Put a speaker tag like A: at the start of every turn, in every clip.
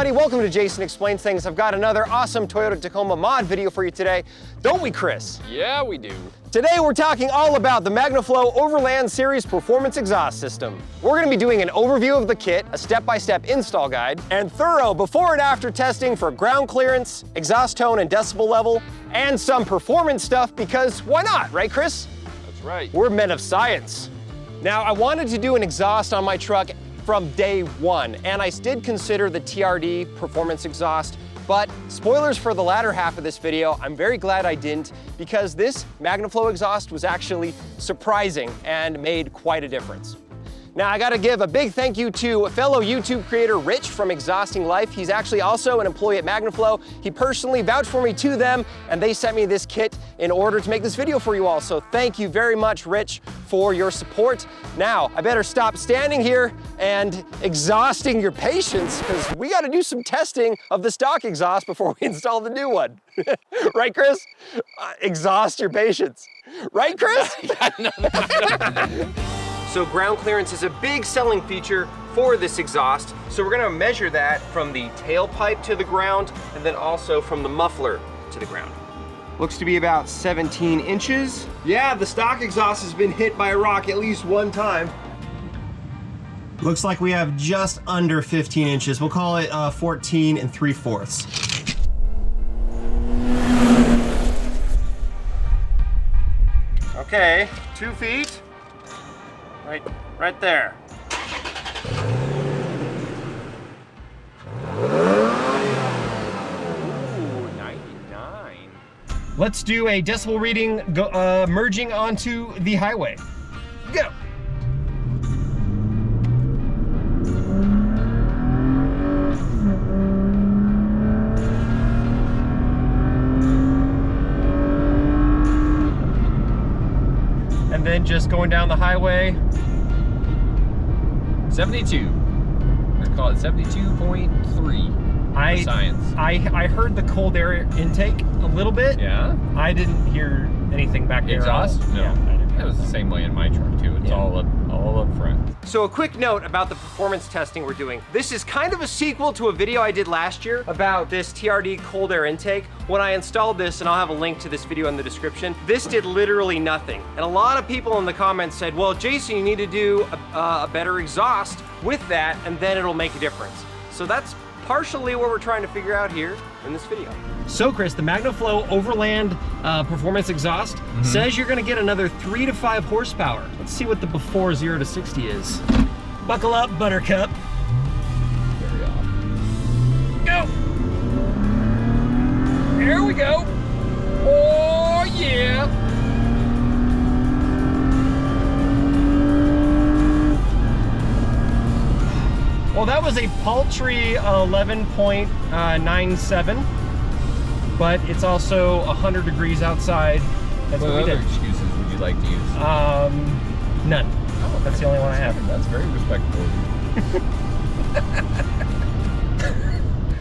A: everybody, welcome to Jason Explains Things. I've got another awesome Toyota Tacoma mod video for you today. Don't we, Chris?
B: Yeah, we do.
A: Today we're talking all about the MagnaFlow Overland Series Performance Exhaust System. We're going to be doing an overview of the kit, a step-by-step install guide, and thorough before and after testing for ground clearance, exhaust tone and decibel level, and some performance stuff because why not, right, Chris?
B: That's right.
A: We're men of science. Now, I wanted to do an exhaust on my truck from day one, and I did consider the TRD performance exhaust, but spoilers for the latter half of this video, I'm very glad I didn't, because this MagnaFlow exhaust was actually surprising and made quite a difference. Now, I gotta give a big thank you to fellow YouTube creator Rich from Exhausting Life. He's actually also an employee at MagnaFlow. He personally vouched for me to them, and they sent me this kit in order to make this video for you all. So thank you very much, Rich, for your support. Now, I better stop standing here and exhausting your patience, because we gotta do some testing of the stock exhaust before we install the new one. Right, Chris? Exhaust your patience. Right, Chris? So ground clearance is a big selling feature for this exhaust. So we're gonna measure that from the tailpipe to the ground and then also from the muffler to the ground. Looks to be about 17 inches. Yeah, the stock exhaust has been hit by a rock at least one time. Looks like we have just under 15 inches. We'll call it 14 3/4. Okay, 2 feet. Right there. Ooh, 99. Let's do a decibel reading merging onto the highway. Go. And then just going down the highway.
B: 72. Let's call it 72.3. Science.
A: I heard the cold air intake a little bit.
B: Yeah?
A: I didn't hear anything back there.
B: Exhaust? No.
A: Yeah, I didn't.
B: That was the same way in my truck too. It's all up front.
A: So a quick note about the performance testing we're doing. This is kind of a sequel to a video I did last year about this TRD cold air intake. When I installed this, and I'll have a link to this video in the description, this did literally nothing. And a lot of people in the comments said, well, Jason, you need to do a better exhaust with that, and then it'll make a difference. So that's partially what we're trying to figure out here in this video. So Chris, the MagnaFlow Overland performance exhaust says you're gonna get another 3 to 5 horsepower. Let's see what the before 0 to 60 is. Buckle up, Buttercup.
B: Very off.
A: Go! Here we go. Oh yeah! Well, that was a paltry 11.97, but it's also 100 degrees outside. That's what we did.
B: What other excuses would you like to use?
A: None. Oh, that's the only one I have.
B: That's very respectable.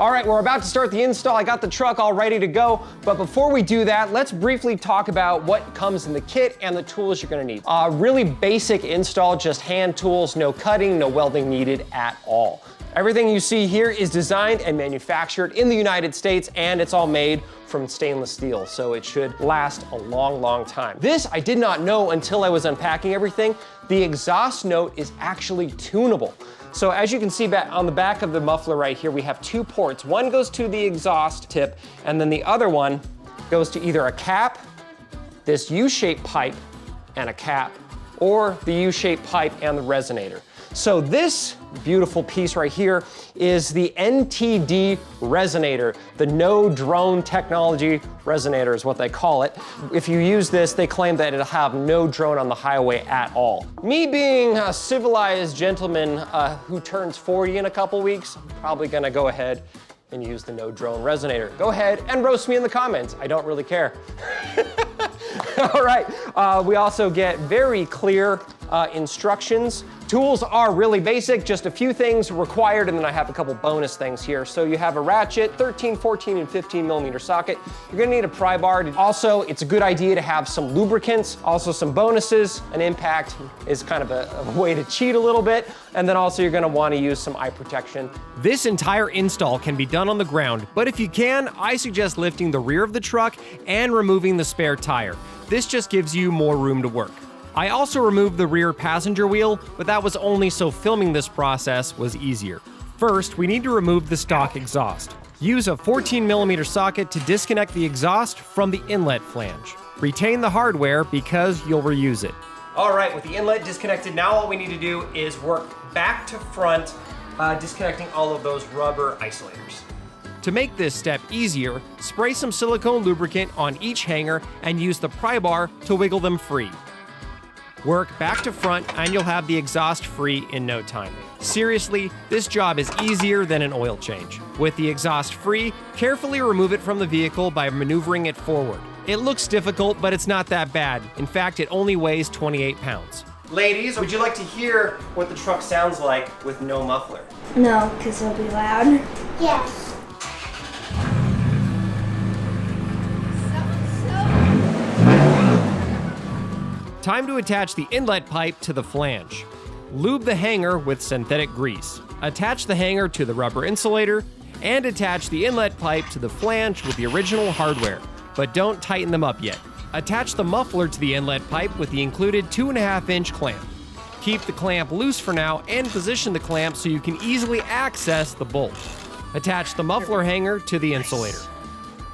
A: All right, we're about to start the install. I got the truck all ready to go, but before we do that, let's briefly talk about what comes in the kit and the tools you're gonna need. Really basic install, just hand tools, no cutting, no welding needed at all. Everything you see here is designed and manufactured in the United States, and it's all made from stainless steel, so it should last a long, long time. This I did not know until I was unpacking everything. The exhaust note is actually tunable. So as you can see on the back of the muffler right here, we have 2 ports. One goes to the exhaust tip, and then the other one goes to either a cap, this U-shaped pipe and a cap, or the U-shaped pipe and the resonator. So this beautiful piece right here is the NTD resonator, the no drone technology resonator is what they call it. If you use this, they claim that it'll have no drone on the highway at all. Me being a civilized gentleman who turns 40 in a couple weeks, I'm probably gonna go ahead and use the no drone resonator. Go ahead and roast me in the comments. I don't really care. All right, we also get very clear instructions. Tools are really basic, just a few things required, and then I have a couple bonus things here. So you have a ratchet, 13, 14, and 15 millimeter socket. You're gonna need a pry bar. Also, it's a good idea to have some lubricants, also some bonuses. An impact is kind of a way to cheat a little bit. And then also you're gonna wanna use some eye protection. This entire install can be done on the ground, but if you can, I suggest lifting the rear of the truck and removing the spare tire. This just gives you more room to work. I also removed the rear passenger wheel, but that was only so filming this process was easier. First, we need to remove the stock exhaust. Use a 14 millimeter socket to disconnect the exhaust from the inlet flange. Retain the hardware because you'll reuse it. All right, with the inlet disconnected, now all we need to do is work back to front, disconnecting all of those rubber isolators. To make this step easier, spray some silicone lubricant on each hanger and use the pry bar to wiggle them free. Work back to front and you'll have the exhaust free in no time. Seriously, this job is easier than an oil change. With the exhaust free, carefully remove it from the vehicle by maneuvering it forward. It looks difficult, but it's not that bad. In fact, it only weighs 28 pounds. Ladies, would you like to hear what the truck sounds like with no muffler?
C: No, because it'll be loud.
D: Yes.
A: Time to attach the inlet pipe to the flange. Lube the hanger with synthetic grease. Attach the hanger to the rubber insulator and attach the inlet pipe to the flange with the original hardware, but don't tighten them up yet. Attach the muffler to the inlet pipe with the included 2.5-inch clamp. Keep the clamp loose for now and position the clamp so you can easily access the bolt. Attach the muffler hanger to the insulator.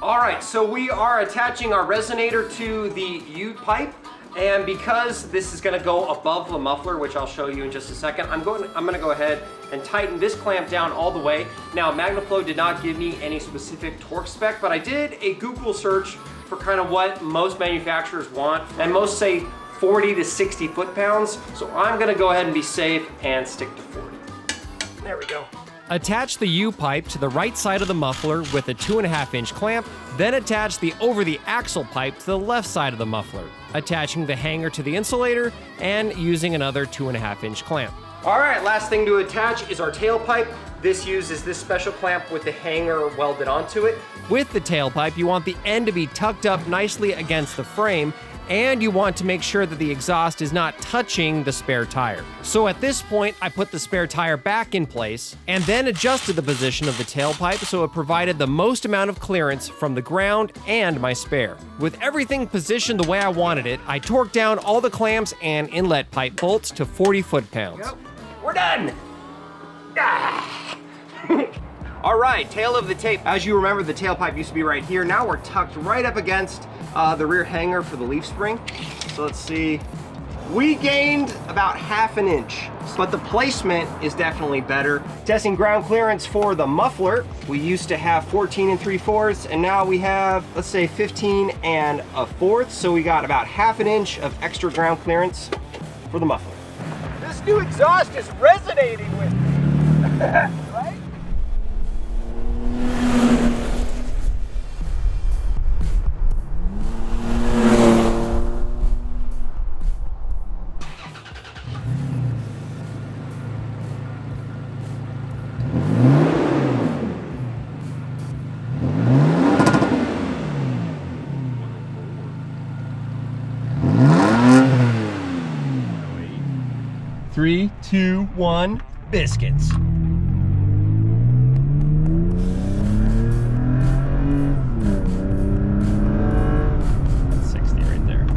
A: All right, so we are attaching our resonator to the U-pipe. And because this is gonna go above the muffler, which I'll show you in just a second, I'm gonna go ahead and tighten this clamp down all the way. Now, MagnaFlow did not give me any specific torque spec, but I did a Google search for kind of what most manufacturers want, and most say 40 to 60 foot-pounds. So I'm gonna go ahead and be safe and stick to 40. There we go. Attach the U-pipe to the right side of the muffler with a 2.5-inch clamp, then attach the over-the-axle pipe to the left side of the muffler, attaching the hanger to the insulator and using another 2.5-inch clamp. All right, last thing to attach is our tailpipe. This uses this special clamp with the hanger welded onto it. With the tailpipe, you want the end to be tucked up nicely against the frame, and you want to make sure that the exhaust is not touching the spare tire. So at this point, I put the spare tire back in place and then adjusted the position of the tailpipe so it provided the most amount of clearance from the ground and my spare. With everything positioned the way I wanted it, I torqued down all the clamps and inlet pipe bolts to 40 foot-pounds. Yep. We're done! Ah. All right, tail of the tape. As you remember, the tailpipe used to be right here. Now we're tucked right up against the rear hanger for the leaf spring. So let's see. We gained about 1/2 inch, but the placement is definitely better. Testing ground clearance for the muffler. We used to have 14 3/4, and now we have, let's say, 15 1/4. So we got about 1/2 inch of extra ground clearance for the muffler. This new exhaust is resonating with me, right? Three, two, one, biscuits. 60 right there.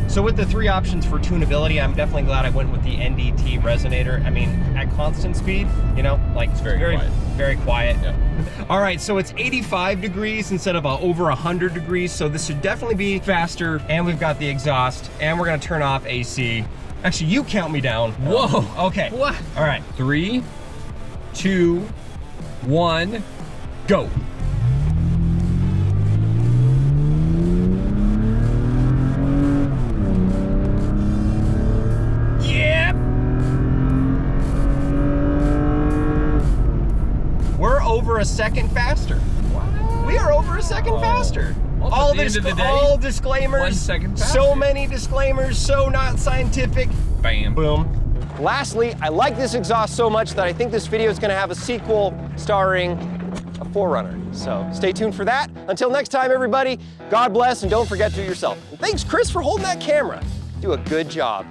A: So with the 3 options for tunability, I'm definitely glad I went with the NDT resonator. I mean, at constant speed, you know, like it's very quiet. Very quiet. Yeah. All right, so it's 85 degrees instead of over 100 degrees, so this should definitely be faster, and we've got the exhaust, and we're gonna turn off AC. Actually, you count me down.
B: Whoa.
A: Okay.
B: What?
A: All right.
B: 3, 2, 1, go.
A: Yep. We're over a second faster. Wow. We are over a second faster.
B: Well,
A: All
B: at the end of the day,
A: all disclaimers.
B: 1 second faster.
A: So many disclaimers, so not scientific.
B: Bam.
A: Boom. Lastly, I like this exhaust so much that I think this video is gonna have a sequel starring a 4Runner. So stay tuned for that. Until next time, everybody, God bless, and don't forget to do yourself. And thanks, Chris, for holding that camera. Do a good job.